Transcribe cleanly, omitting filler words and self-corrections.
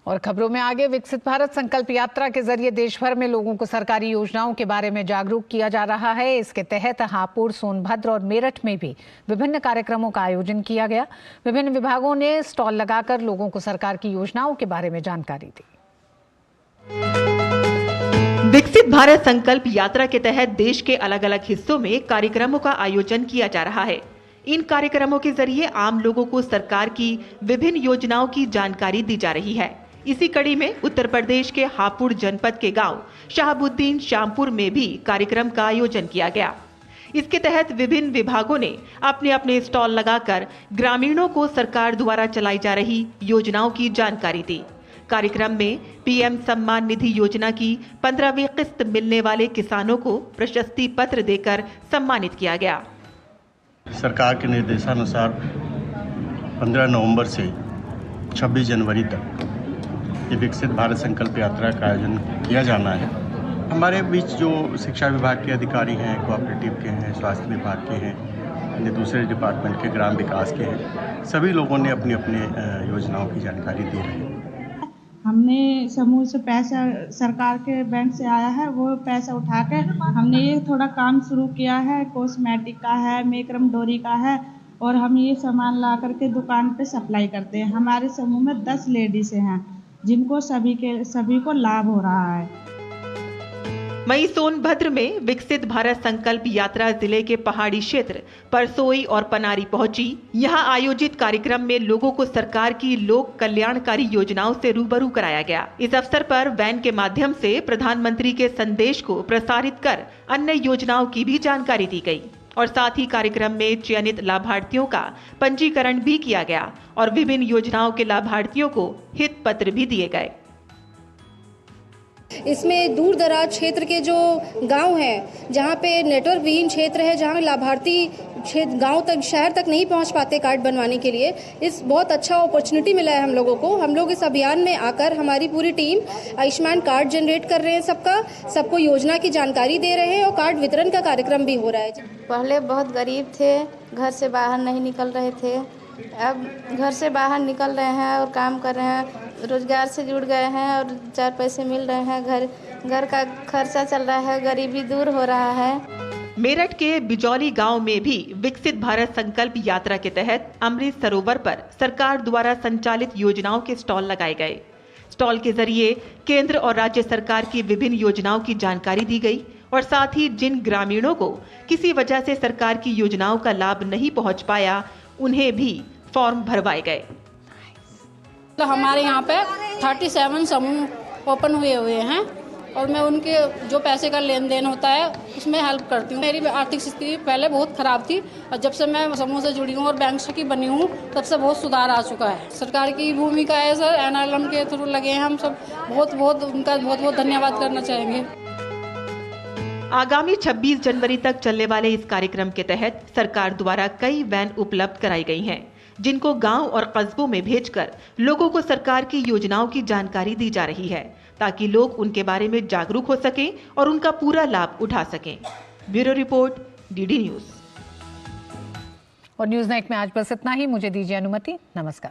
और खबरों में आगे, विकसित भारत संकल्प यात्रा के जरिए देश भर में लोगों को सरकारी योजनाओं के बारे में जागरूक किया जा रहा है। इसके तहत हापुड़, सोनभद्र और मेरठ में भी विभिन्न कार्यक्रमों का आयोजन किया गया। विभिन्न विभागों ने स्टॉल लगाकर लोगों को सरकार की योजनाओं के बारे में जानकारी दी। विकसित भारत संकल्प यात्रा के तहत देश के अलग अलग हिस्सों में कार्यक्रमों का आयोजन किया जा रहा है। इन कार्यक्रमों के जरिए आम लोगों को सरकार की विभिन्न योजनाओं की जानकारी दी जा रही है। इसी कड़ी में उत्तर प्रदेश के हापुड़ जनपद के गांव शहाबुद्दीन श्यामपुर में भी कार्यक्रम का आयोजन किया गया। इसके तहत विभिन्न विभागों ने अपने अपने स्टॉल लगाकर ग्रामीणों को सरकार द्वारा चलाई जा रही योजनाओं की जानकारी दी। कार्यक्रम में पीएम सम्मान निधि योजना की 15वीं किस्त मिलने वाले किसानों को प्रशस्ति पत्र देकर सम्मानित किया गया। सरकार के निर्देशानुसार 15 नवंबर से 26 जनवरी तक ये विकसित भारत संकल्प यात्रा का आयोजन किया जाना है। हमारे बीच जो शिक्षा विभाग के अधिकारी हैं, कोऑपरेटिव के हैं, स्वास्थ्य विभाग के हैं, अन्य दूसरे डिपार्टमेंट के, ग्राम विकास के हैं, सभी लोगों ने अपनी अपनी योजनाओं की जानकारी दी है। हमने समूह से पैसा सरकार के बैंक से आया है, वो पैसा उठा के हमने ये थोड़ा काम शुरू किया है। कॉस्मेटिक का है, मेकरम डोरी का है, और हम ये सामान ला करके दुकान पे सप्लाई करते हैं। हमारे समूह में 10 लेडीज हैं जिनको सभी को लाभ हो रहा है। वहीं सोनभद्र में विकसित भारत संकल्प यात्रा जिले के पहाड़ी क्षेत्र परसोई और पनारी पहुंची। यहां आयोजित कार्यक्रम में लोगों को सरकार की लोक कल्याणकारी योजनाओं से रूबरू कराया गया। इस अवसर पर वैन के माध्यम से प्रधानमंत्री के संदेश को प्रसारित कर अन्य योजनाओं की भी जानकारी दी गई और साथ ही कार्यक्रम में चयनित लाभार्थियों का पंजीकरण भी किया गया और विभिन्न योजनाओं के लाभार्थियों को हित पत्र भी दिए गए। इसमें दूर दराज क्षेत्र के जो गांव हैं, जहां पे नेटवर्क विहीन क्षेत्र है, जहां लाभार्थी गांव तक, शहर तक नहीं पहुंच पाते कार्ड बनवाने के लिए, इस बहुत अच्छा अपॉर्चुनिटी मिला है हम लोगों को। हम लोग इस अभियान में आकर हमारी पूरी टीम आयुष्मान कार्ड जनरेट कर रहे हैं, सबको योजना की जानकारी दे रहे हैं और कार्ड वितरण का कार्यक्रम भी हो रहा है। पहले बहुत गरीब थे, घर से बाहर नहीं निकल रहे थे, अब घर से बाहर निकल रहे हैं और काम कर रहे हैं, रोजगार से जुड़ गए हैं और 4 पैसे मिल रहे हैं, घर का खर्चा चल रहा है, गरीबी दूर हो रहा है। मेरठ के बिजौली गांव में भी विकसित भारत संकल्प यात्रा के तहत अमृत सरोवर पर सरकार द्वारा संचालित योजनाओं के स्टॉल लगाए गए। स्टॉल के जरिए केंद्र और राज्य सरकार की विभिन्न योजनाओं की जानकारी दी गई और साथ ही जिन ग्रामीणों को किसी वजह से सरकार की योजनाओं का लाभ नहीं पहुंच पाया, उन्हें भी फॉर्म भरवाए गए। तो हमारे यहाँ पे 37 समूह ओपन हुए हैं और मैं उनके जो पैसे का लेन देन होता है उसमें हेल्प करती हूँ। मेरी आर्थिक स्थिति पहले बहुत खराब थी और जब से मैं समूह से जुड़ी हूँ और बैंक की बनी हूँ, तब से बहुत सुधार आ चुका है। सरकार की भूमिका है सर, NRLM के थ्रू लगे हैं हम सब, उनका बहुत धन्यवाद करना चाहेंगे। आगामी 26 जनवरी तक चलने वाले इस कार्यक्रम के तहत सरकार द्वारा कई वैन उपलब्ध कराई गई हैं, जिनको गांव और कस्बों में भेजकर लोगों को सरकार की योजनाओं की जानकारी दी जा रही है, ताकि लोग उनके बारे में जागरूक हो सकें और उनका पूरा लाभ उठा सकें। Bureau report, DD news. और न्यूज नाइट में आज बस इतना ही। मुझे दीजिए अनुमति। नमस्कार।